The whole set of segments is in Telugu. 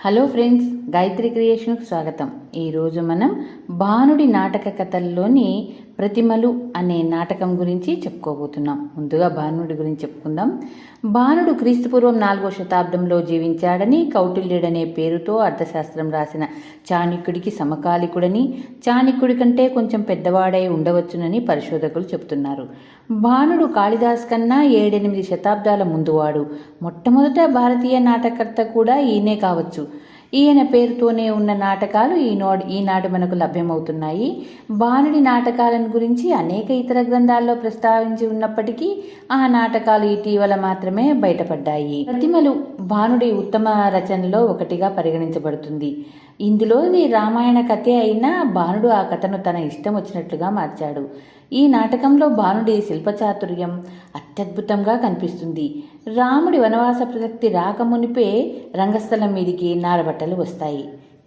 హలో ఫ్రెండ్స్, గాయత్రి క్రియేషన్కు స్వాగతం. ఈరోజు మనం భానుడి నాటక కథల్లోని ప్రతిమలు అనే నాటకం గురించి చెప్పుకోబోతున్నాం. ముందుగా భానుడి గురించి చెప్పుకుందాం. భానుడు క్రీస్తుపూర్వం 4వ శతాబ్దంలో జీవించాడని, కౌటిల్యుడనే పేరుతో అర్థశాస్త్రం రాసిన చాణక్యుడికి సమకాలికుడని, చాణక్యుడి కంటే కొంచెం పెద్దవాడై ఉండవచ్చునని పరిశోధకులు చెబుతున్నారు. భానుడు కాళిదాస్ కన్నా 7-8 శతాబ్దాల ముందువాడు. మొట్టమొదట భారతీయ నాటకకర్త కూడా ఈయనే కావచ్చు. ఈయన పేరుతోనే ఉన్న నాటకాలు ఈనాడు మనకు లభ్యమవుతున్నాయి. భానుడి నాటకాలను గురించి అనేక ఇతర గ్రంథాల్లో ప్రస్తావించి ఉన్నప్పటికీ ఆ నాటకాలు ఇటీవల మాత్రమే బయటపడ్డాయి. ప్రతిమలు భానుడి ఉత్తమ రచనలో ఒకటిగా పరిగణించబడుతుంది. ఇందులోని రామాయణ కథే అయినా భానుడు ఆ కథను తన ఇష్టం వచ్చినట్లుగా మార్చాడు. ఈ నాటకంలో భానుడి శిల్పచాతుర్యం అత్యద్భుతంగా కనిపిస్తుంది. రాముడి వనవాస ప్రసక్తి రాకమునిపే రంగస్థలం మీదికి నారబట్టలు వస్తాయి.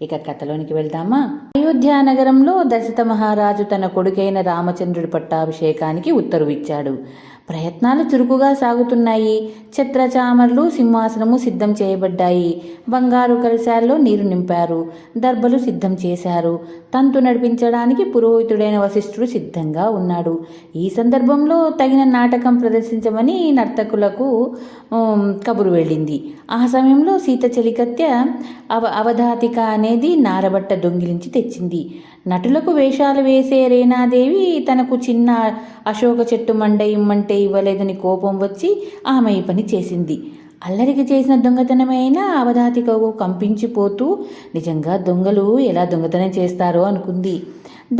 ఇక కథలోనికి వెళ్దామా? అయోధ్య నగరంలో దశరథ మహారాజు తన కొడుకైన రామచంద్రుడి పట్టాభిషేకానికి ఉత్తర్వు ఇచ్చాడు. ప్రయత్నాలు చురుకుగా సాగుతున్నాయి. ఛత్రచామర్లు, సింహాసనము సిద్ధం చేయబడ్డాయి. బంగారు కలశాల్లో నీరు నింపారు. దర్భలు సిద్ధం చేశారు. తంతు నడిపించడానికి పురోహితుడైన వశిష్ఠుడు సిద్ధంగా ఉన్నాడు. ఈ సందర్భంలో తగిన నాటకం ప్రదర్శించమని నర్తకులకు కబురు వెళ్ళింది. ఆ సమయంలో సీత చెలికత్తె అవధాతిక అనేది నారబట్ట దొంగిలించి తెచ్చింది. నటులకు వేషాలు వేసే రేణాదేవి తనకు చిన్న అశోక చెట్టు మండ ఇమ్మంటే ఇవ్వలేదని కోపం వచ్చి ఆమె ఈ పని చేసింది. అల్లరికి చేసిన దొంగతనమైనా అవధాతికకు కంపించిపోతూ నిజంగా దొంగలు ఎలా దొంగతనం చేస్తారో అనుకుంది.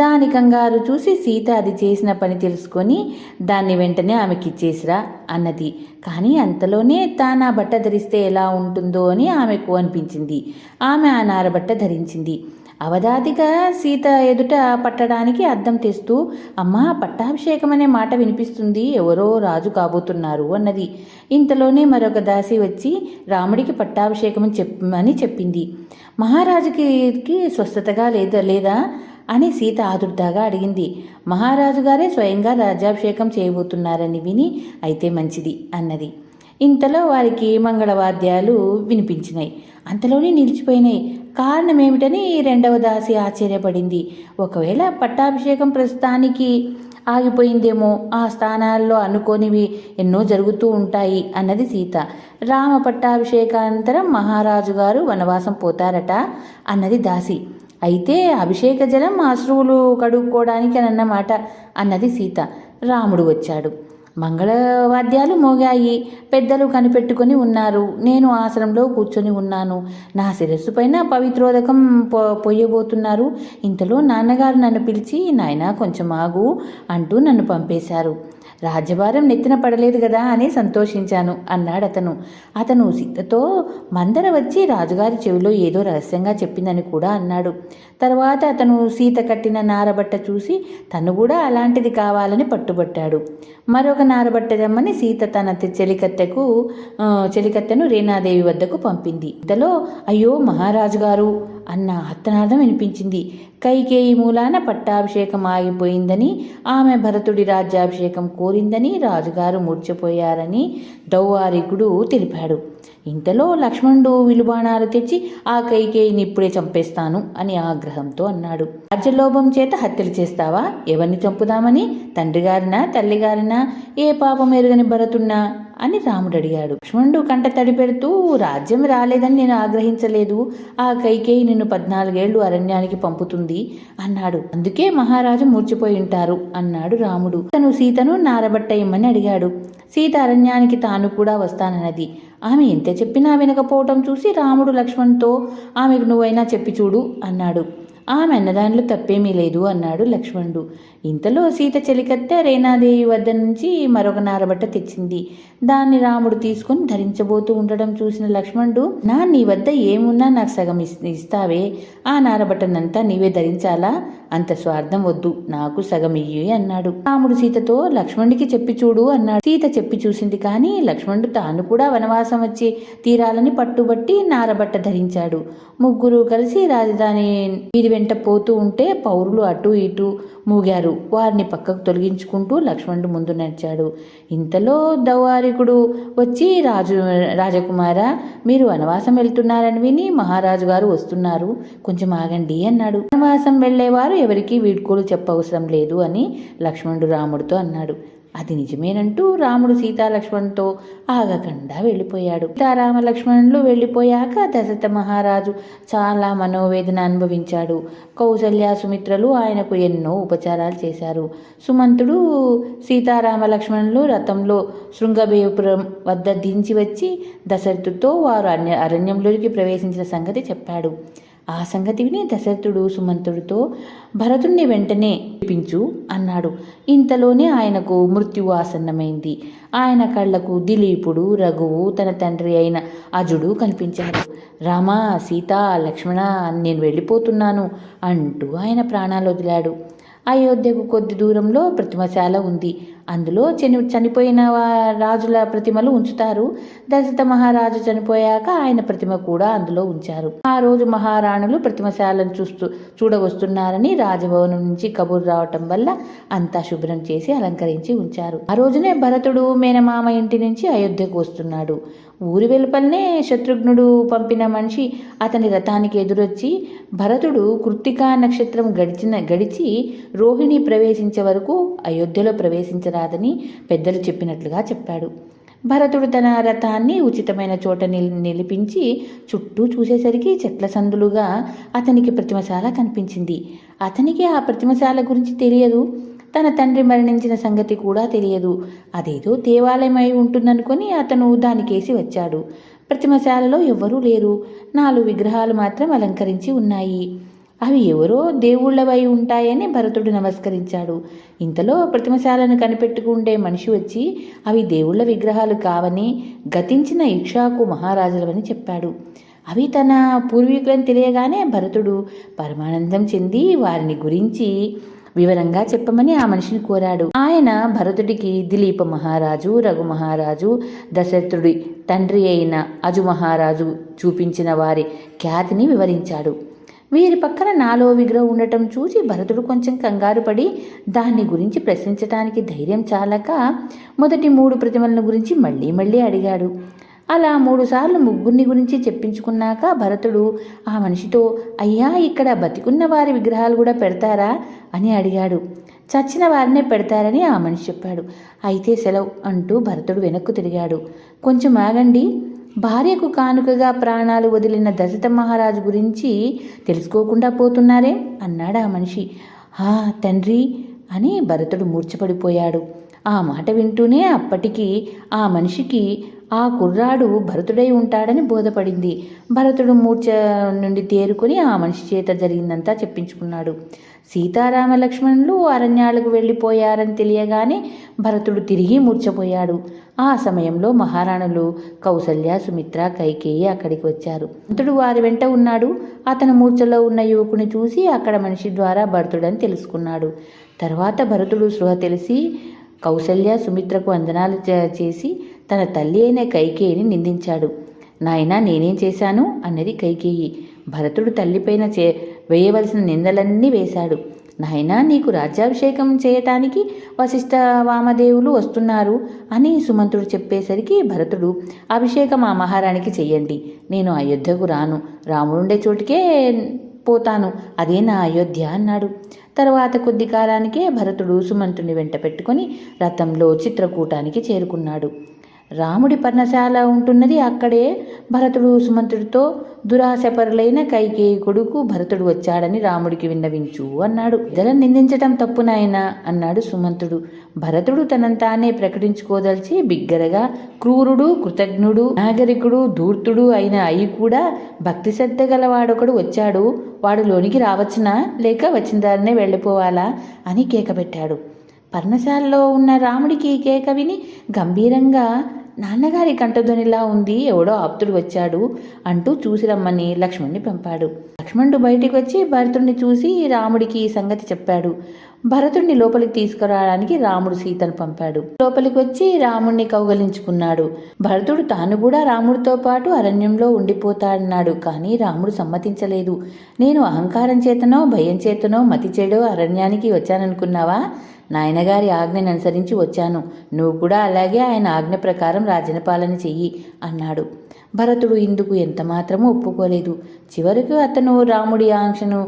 దాని కంగారు చూసి సీత అది చేసిన పని తెలుసుకొని దాన్ని వెంటనే ఆమెకిచ్చేసిరా అన్నది. కానీ అంతలోనే తాను ఆ బట్ట ధరిస్తే ఎలా ఉంటుందో అని ఆమెకు అనిపించింది. ఆమె ఆ నారబట్ట ధరించింది. అవధాతిక సీత ఎదుట పట్టడానికి అద్దం తెస్తూ, అమ్మా, పట్టాభిషేకం అనే మాట వినిపిస్తుంది, ఎవరో రాజు కాబోతున్నారు అన్నది. ఇంతలోనే మరొక దాసి వచ్చి రాముడికి పట్టాభిషేకం చెప్పమని చెప్పింది. మహారాజుకి స్వస్థతగా లేదా అని సీత ఆదుర్దాగా అడిగింది. మహారాజు గారే స్వయంగా రాజ్యాభిషేకం చేయబోతున్నారని విని అయితే మంచిది అన్నది. ఇంతలో వారికి మంగళవాద్యాలు వినిపించినాయి. అంతలోనే నిలిచిపోయినాయి. కారణమేమిటని రెండవ దాసి ఆశ్చర్యపడింది. ఒకవేళ పట్టాభిషేకం ప్రస్తుతానికి ఆగిపోయిందేమో, ఆ స్థానాల్లో అనుకోనివి ఎన్నో జరుగుతూ ఉంటాయి అన్నది సీత. రామ పట్టాభిషేకానంతరం మహారాజు గారు వనవాసం పోతారట అన్నది దాసి. అయితే అభిషేక జలం అశ్రువులు కడుక్కోవడానికి అన్నమాట అన్నది సీత. రాముడు వచ్చాడు. మంగళవాద్యాలు మోగాయి. పెద్దలు కనిపెట్టుకుని ఉన్నారు. నేను ఆసనంలో కూర్చొని ఉన్నాను. నా శిరస్సు పైన పవిత్రోదకం పొయ్యబోతున్నారు. ఇంతలో నాన్నగారు నన్ను పిలిచి, నాయనా కొంచెం ఆగు అంటూ నన్ను పంపేశారు. రాజ్యభారం నెత్తిన పడలేదు కదా అని సంతోషించాను అన్నాడు అతను సీతతో మందర వచ్చి రాజుగారి చెవిలో ఏదో రహస్యంగా చెప్పిందని కూడా అన్నాడు. తర్వాత అతను సీత కట్టిన నారబట్ట చూసి తను కూడా అలాంటిది కావాలని పట్టుబట్టాడు. మరొక నారబట్ట దమ్మని సీత తన చెలికత్తెను రేణాదేవి వద్దకు పంపింది. ఇంతలో అయ్యో మహారాజు గారు అన్న ఆర్తనాదం వినిపించింది. కైకేయి మూలాన పట్టాభిషేకం ఆగిపోయిందని, ఆమె భరతుడి రాజ్యాభిషేకం కోరిందని, రాజుగారు మూర్ఛపోయారని దౌవారికుడు తెలిపాడు. ఇంతలో లక్ష్మణుడు విలుబాణాలు తెచ్చి ఆ కైకేయిని ఇప్పుడే చంపేస్తాను అని ఆగ్రహంతో అన్నాడు. రాజ్యలోభం చేత హత్యలు చేస్తావా? ఎవరిని చంపుదామని? తండ్రిగారినా తల్లిగారినా? ఏ పాపం ఎరుగని భరతున్నా అని రాముడు అడిగాడు. లక్ష్మణుడు కంట తడి పెడుతూ, రాజ్యం రాలేదని నేను ఆగ్రహించలేదు. ఆ కైకేయి నిన్ను 14 ఏళ్లు అరణ్యానికి పంపుతుంది అన్నాడు. అందుకే మహారాజు మూర్చిపోయి ఉంటారు అన్నాడు రాముడు. తను సీతను నారబట్ట ఇమ్మని అడిగాడు. సీత అరణ్యానికి తాను కూడా వస్తానన్నది. ఆమె ఎంత చెప్పినా వినకపోవటం చూసి రాముడు లక్ష్మణ్తో, ఆమెకు నువ్వైనా చెప్పి చూడు అన్నాడు. ఆమె అన్నదానిలో తప్పేమీ లేదు అన్నాడు లక్ష్మణుడు. ఇంతలో సీత చెలికత్తె రేణాదేవి వద్ద నుంచి మరొక నారబట్ట తెచ్చింది. దాన్ని రాముడు తీసుకుని ధరించబోతూ ఉండడం చూసిన లక్ష్మణుడు, నీ వద్ద ఏమున్నా నాకు సగం ఇస్తావే, ఆ నారబట్టనంతా నీవే ధరించాలా అంత స్వార్థం వద్దు, నాకు సగం ఇయ్యి అన్నాడు. రాముడు సీతతో లక్ష్మణుడికి చెప్పి చూడు అన్నాడు. సీత చెప్పి చూసింది, కానీ లక్ష్మణుడు తాను కూడా వనవాసం వచ్చి తీరాలని పట్టుబట్టి నారబట్ట ధరించాడు. ముగ్గురు కలిసి రాజధాని వీధి వెంట పోతూ ఉంటే పౌరులు అటు ఇటు మూగారు. వారిని పక్కకు తొలగించుకుంటూ లక్ష్మణుడు ముందు నడిచాడు. ఇంతలో దౌవారికుడు వచ్చి రాజకుమార, మీరు వనవాసం వెళ్తున్నారని విని మహారాజు గారు వస్తున్నారు, కొంచెం ఆగండి అన్నాడు. వనవాసం వెళ్లేవారు ఎవరికీ వీడ్కోలు చెప్పవసరం లేదు అని లక్ష్మణుడు రాముడితో అన్నాడు. అది నిజమేనంటూ రాముడు సీతాలక్ష్మణుతో ఆగకుండా వెళ్ళిపోయాడు. సీతారామ లక్ష్మణులు వెళ్ళిపోయాక దశరథ మహారాజు చాలా మనోవేదన అనుభవించాడు. కౌసల్య సుమిత్రలు ఆయనకు ఎన్నో ఉపచారాలు చేశారు. సుమంతుడు సీతారామ లక్ష్మణులు రథంలో శృంగబేపురం వద్ద దించి వచ్చి దశరథుడితో వారు అరణ్యంలోకి ప్రవేశించిన సంగతి చెప్పాడు. ఆ సంగతి విని దశరథుడు సుమంతుడితో భరతుణ్ణి వెంటనే పిలిపించు అన్నాడు. ఇంతలోనే ఆయనకు మృత్యువు ఆసన్నమైంది. ఆయన కళ్లకు దిలీపుడు, రఘువు, తన తండ్రి అయిన అజుడు కనిపించారు. రామా, సీత, లక్ష్మణ, నేను వెళ్ళిపోతున్నాను అంటూ ఆయన ప్రాణాలు వదిలాడు. అయోధ్యకు కొద్ది దూరంలో ప్రతిమశాల ఉంది. అందులో చనిపోయిన రాజుల ప్రతిమలు ఉంచుతారు. దశరథ మహారాజు చనిపోయాక ఆయన ప్రతిమ కూడా అందులో ఉంచారు. ఆ రోజు మహారాణులు ప్రతిమశాలను చూడవస్తున్నారని రాజభవనం నుంచి కబురు రావటం వల్ల అంతా శుభ్రం చేసి అలంకరించి ఉంచారు. ఆ రోజునే భరతుడు మేనమామ ఇంటి నుంచి అయోధ్యకు వస్తున్నాడు. ఊరి వెలుపలనే శత్రుఘ్నుడు పంపిన మనిషి అతని రథానికి ఎదురొచ్చి భరతుడు కృత్తికా నక్షత్రం గడిచి రోహిణి ప్రవేశించే వరకు అయోధ్యలో ప్రవేశించరాదని పెద్దలు చెప్పినట్లుగా చెప్పాడు. భరతుడు తన రథాన్ని ఉచితమైన చోట నిలిపించి చుట్టూ చూసేసరికి చెట్ల సందులుగా అతనికి ప్రతిమశాల కనిపించింది. అతనికి ఆ ప్రతిమశాల గురించి తెలియదు. తన తండ్రి మరణించిన సంగతి కూడా తెలియదు. అదేదో దేవాలయం అయి ఉంటుందనుకొని అతను దానికేసి వచ్చాడు. ప్రతిమశాలలో ఎవ్వరూ లేరు. 4 విగ్రహాలు మాత్రం అలంకరించి ఉన్నాయి. అవి ఎవరో దేవుళ్ళవై ఉంటాయని భరతుడు నమస్కరించాడు. ఇంతలో ప్రతిమశాలను కనిపెట్టుకుండే మనిషి వచ్చి అవి దేవుళ్ళ విగ్రహాలు కావని, గతించిన ఇక్ష్వాకు మహారాజులవని చెప్పాడు. అవి తన పూర్వీకులని తెలియగానే భరతుడు పరమానందం చెంది వారిని గురించి వివరంగా చెప్పమని ఆ మనిషిని కోరాడు. ఆయన భరతుడికి దిలీప మహారాజు, రఘు మహారాజు, దశరథుడి తండ్రి అయిన అజు మహారాజు చూపించిన వారి ఖ్యాతిని వివరించాడు. వీరి పక్కన 4వ విగ్రహం ఉండటం చూసి భరతుడు కొంచెం కంగారు పడి దాన్ని గురించి ప్రశ్నించడానికి ధైర్యం చాలక మొదటి 3 ప్రతిమలను గురించి మళ్ళీ అడిగాడు. అలా 3 సార్లు ముగ్గురిని గురించి చెప్పించుకున్నాక భరతుడు ఆ మనిషితో, అయ్యా, ఇక్కడ బతికున్న వారి విగ్రహాలు కూడా పెడతారా అని అడిగాడు. చచ్చిన వారినే పెడతారని ఆ మనిషి చెప్పాడు. అయితే సెలవు అంటూ భరతుడు వెనక్కు తిరిగాడు. కొంచెం ఆగండి, భార్యకు కానుకగా ప్రాణాలు వదిలిన దశరథ మహారాజు గురించి తెలుసుకోకుండా పోతున్నారే అన్నాడు ఆ మనిషి. తండ్రి అని భరతుడు మూర్ఛపడిపోయాడు. ఆ మాట వింటూనే అప్పటికి ఆ మనిషికి ఆ కుర్రాడు భరతుడై ఉంటాడని బోధపడింది. భరతుడు మూర్ఛ నుండి తేరుకొని ఆ మనిషి చేత జరిగిందంతా చెప్పించుకున్నాడు. సీతారామ లక్ష్మణులు అరణ్యాలకు వెళ్ళిపోయారని తెలియగానే భరతుడు తిరిగి మూర్ఛపోయాడు. ఆ సమయంలో మహారాణులు కౌసల్య, సుమిత్ర, కైకేయి అక్కడికి వచ్చారు. భరతుడు వారి వెంట ఉన్నాడు. అతను మూర్ఛలో ఉన్న యువకుని చూసి అక్కడ మనిషి ద్వారా భరతుడని తెలుసుకున్నాడు. తర్వాత భరతుడు స్పృహ తెలిసి కౌసల్య, సుమిత్రకు వందనాలు చేసి తన తల్లి అయిన కైకేయిని నిందించాడు. నాయనా, నేనేం చేశాను అన్నది కైకేయి. భరతుడు తల్లిపైన వేయవలసిన నిందలన్నీ వేశాడు. నాయనా, నీకు రాజ్యాభిషేకం చేయటానికి వశిష్ఠ వామదేవులు వస్తున్నారు అని సుమంతుడు చెప్పేసరికి భరతుడు, అభిషేకం ఆ మహారాణికి చెయ్యండి, నేను అయోధ్యకు రాను, రాముడుండే చోటుకే పోతాను, అదే నా అయోధ్య అన్నాడు. తర్వాత కొద్ది కాలానికే భరతుడు సుమంతుని వెంట పెట్టుకొని రథంలో చిత్రకూటానికి చేరుకున్నాడు. రాముడి పర్ణశాల ఉంటున్నది అక్కడే. భరతుడు సుమంతుడితో, దురాశపరులైన కైకేయి కొడుకు భరతుడు వచ్చాడని రాముడికి విన్నవించు అన్నాడు. ఇద్దరిని నిందించటం తప్పు నాయనా అన్నాడు సుమంతుడు. భరతుడు తనంతానే ప్రకటించుకోదలిచి బిగ్గరగా, క్రూరుడు, కృతజ్ఞుడు, నాగరికుడు, ధూర్తుడు అయిన అయి కూడా భక్తి శ్రద్ధ గలవాడొకడు వచ్చాడు, వాడు లోనికి రావచ్చునా, లేక వచ్చిన దారినే వెళ్ళిపోవాలా అని కేక పెట్టాడు. పర్ణశాలలో ఉన్న రాముడికి ఈ కేక విని గంభీరంగా నాన్నగారి కంఠధ్వనిలా ఉంది, ఎవడో ఆప్తుడు వచ్చాడు అంటూ చూసి రమ్మని లక్ష్మణ్ణి పంపాడు. లక్ష్మణుడు బయటికి వచ్చి భరతుడిని చూసి రాముడికి ఈ సంగతి చెప్పాడు. భరతుడిని లోపలికి తీసుకురావడానికి రాముడు సీతను పంపాడు. లోపలికి వచ్చి రాముడిని కౌగలించుకున్నాడు. భరతుడు తాను కూడా రాముడితో పాటు అరణ్యంలో ఉండిపోతాడన్నాడు. కానీ రాముడు సమ్మతించలేదు. నేను అహంకారం చేతనో భయం చేతనో మతి చెడో అరణ్యానికి వచ్చాననుకున్నావా? నాయనగారి ఆజ్ఞను అనుసరించి వచ్చాను. నువ్వు కూడా అలాగే ఆయన ఆజ్ఞ ప్రకారం రాజ్యపాలన చెయ్యి అన్నాడు. భరతుడు ఇందుకు ఎంతమాత్రమూ ఒప్పుకోలేదు. చివరకు అతను రాముడి ఆంక్షను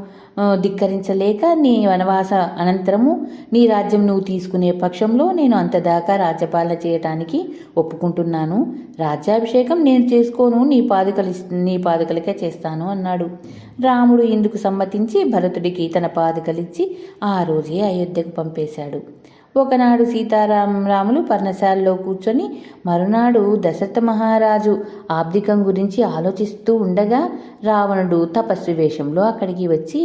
ధిక్కరించలేక, నీ వనవాస అనంతరము నీ రాజ్యం నువ్వు తీసుకునే పక్షంలో నేను అంతదాకా రాజ్యపాలన చేయటానికి ఒప్పుకుంటున్నాను. రాజ్యాభిషేకం నేను చేసుకోను, నీ పాదుకలకే చేస్తాను అన్నాడు. రాముడు ఇందుకు సమ్మతించి భరతుడికి తన పాదుకలిచ్చి ఆ రోజే అయోధ్యకు పంపేశాడు. ఒకనాడు సీతారాములు పర్ణశాలలో కూర్చొని మరునాడు దశరథ మహారాజు ఆబ్దికం గురించి ఆలోచిస్తూ ఉండగా రావణుడు తపస్వి వేషంలో అక్కడికి వచ్చి,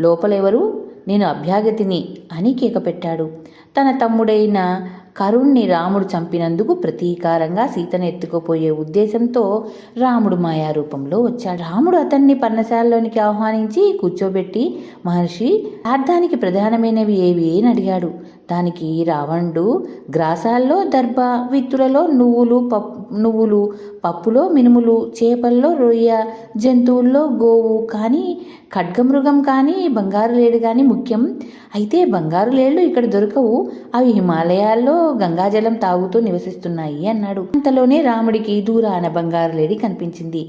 లోపలెవరు? నేను అభ్యాగతిని అని కేకపెట్టాడు. తన తమ్ముడైన కరుణ్ణి రాముడు చంపినందుకు ప్రతీకారంగా సీతను ఎత్తుకుపోయే ఉద్దేశంతో రాముడు మాయారూపంలో వచ్చాడు. రాముడు అతన్ని పర్ణశాలలోనికి ఆహ్వానించి కూర్చోబెట్టి, మహర్షి, అర్థానికి ప్రధానమైనవి ఏవి అని అడిగాడు. దానికి రావణుడు, గ్రాసాల్లో దర్భ, విత్తులలో నువ్వులు, పప్పులో మినుములు, చేపల్లో రొయ్య, జంతువుల్లో గోవు, కానీ ఖడ్గమృగం కానీ బంగారు లేడు కానీ ముఖ్యం. అయితే బంగారు లేళ్లు ఇక్కడ దొరకవు, అవి హిమాలయాల్లో గంగాజలం తాగుతూ నివసిస్తున్నాయి అన్నాడు. అంతలోనే రాముడికి దూరాన బంగారు లేడి కనిపించింది.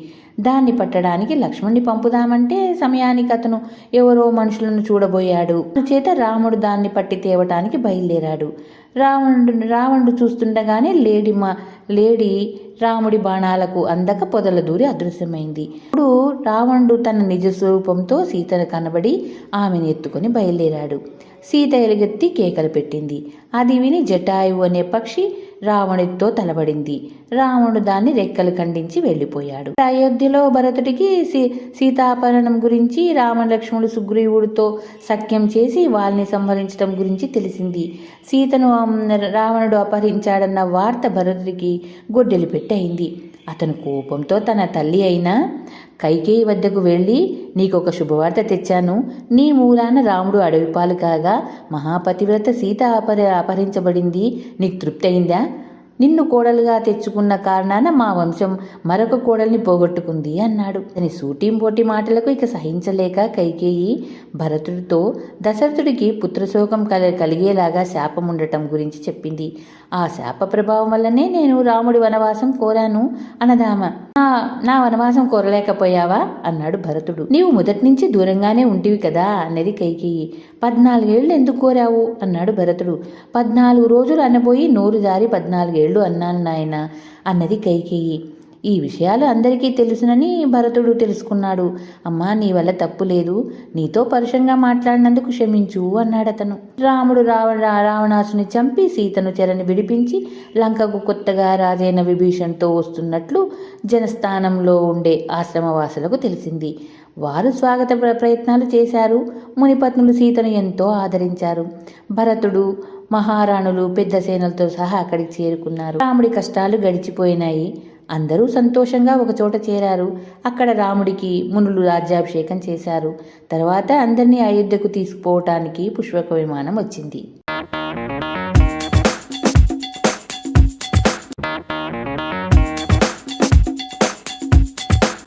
దాన్ని పట్టడానికి లక్ష్మణ్ణి పంపుదామంటే సమయానికి అతను ఎవరో మనుషులను చూడబోయాడు. చేత రాముడు దాన్ని పట్టి తేవటానికి బయలుదేరాడు. రావణుడు చూస్తుండగానే లేడి రాముడి బాణాలకు అందక పొదల దూరి అదృశ్యమైంది. ఇప్పుడు రావణుడు తన నిజ స్వరూపంతో సీతను కనబడి ఆమెను ఎత్తుకొని బయలుదేరాడు. సీత ఎలుగెత్తి కేకలు పెట్టింది. అది విని జటాయువు అనే పక్షి రావణుడితో తలబడింది. రావణుడు దాన్ని రెక్కలు ఖండించి వెళ్ళిపోయాడు. అయోధ్యలో భరతుడికి సీతాపహరణం గురించి, రామ లక్ష్మణుడు సుగ్రీవుడితో సఖ్యం చేసి వాళ్ళని సంహరించడం గురించి తెలిసింది. సీతను రావణుడు అపహరించాడన్న వార్త భరతుడికి గొడ్డలి పెట్టయింది. అతను కోపంతో తన తల్లి అయిన కైకేయి వద్దకు వెళ్ళి, నీకొక శుభవార్త తెచ్చాను. నీ మూలాన రాముడు అడవిపాలు కాగా మహాపతివ్రత సీత అపహరించబడింది. నీకు తృప్తి అయిందా? నిన్ను కోడలుగా తెచ్చుకున్న కారణాన మా వంశం మరొక కోడల్ని పోగొట్టుకుంది అన్నాడు. అతని సూటింపోటి మాటలకు ఇక సహించలేక కైకేయి భరతుడితో దశరథుడికి పుత్రశోకం కలిగేలాగా శాపం ఉండటం గురించి చెప్పింది. ఆ శాప ప్రభావం వల్లనే నేను రాముడి వనవాసం కోరాను అన్నదామ. నా వనవాసం కోరలేకపోయావా అన్నాడు భరతుడు. నీవు మొదటి నుంచి దూరంగానే ఉంటివి కదా అన్నది కైకేయి. 14 ఏళ్ళు ఎందుకు కోరావు అన్నాడు భరతుడు. 14 రోజులు అనబోయి నోరు జారి 14 ఏళ్ళు అన్నాను నాయన అన్నది కైకేయి. ఈ విషయాలు అందరికీ తెలుసునని భరతుడు తెలుసుకున్నాడు. అమ్మా, నీ వల్ల తప్పు లేదు, నీతో పరుషంగా మాట్లాడినందుకు క్షమించు అన్నాడతను. రాముడు రావణాసుని చంపి సీతను చెరని విడిపించి లంకకు కొత్తగా రాజైన విభీషణ్తో వస్తున్నట్లు జనస్థానంలో ఉండే ఆశ్రమవాసులకు తెలిసింది. వారు స్వాగత ప్రయత్నాలు చేశారు. మునిపత్నులు సీతను ఎంతో ఆదరించారు. భరతుడు, మహారాణులు పెద్ద సేనలతో సహా అక్కడికి చేరుకున్నారు. రాముడి కష్టాలు గడిచిపోయినాయి. అందరూ సంతోషంగా ఒకచోట చేరారు. అక్కడ రాముడికి మునులు రాజ్యాభిషేకం చేశారు. తర్వాత అందరినీ అయోధ్యకు తీసుకుపోవటానికి పుష్పక విమానం వచ్చింది.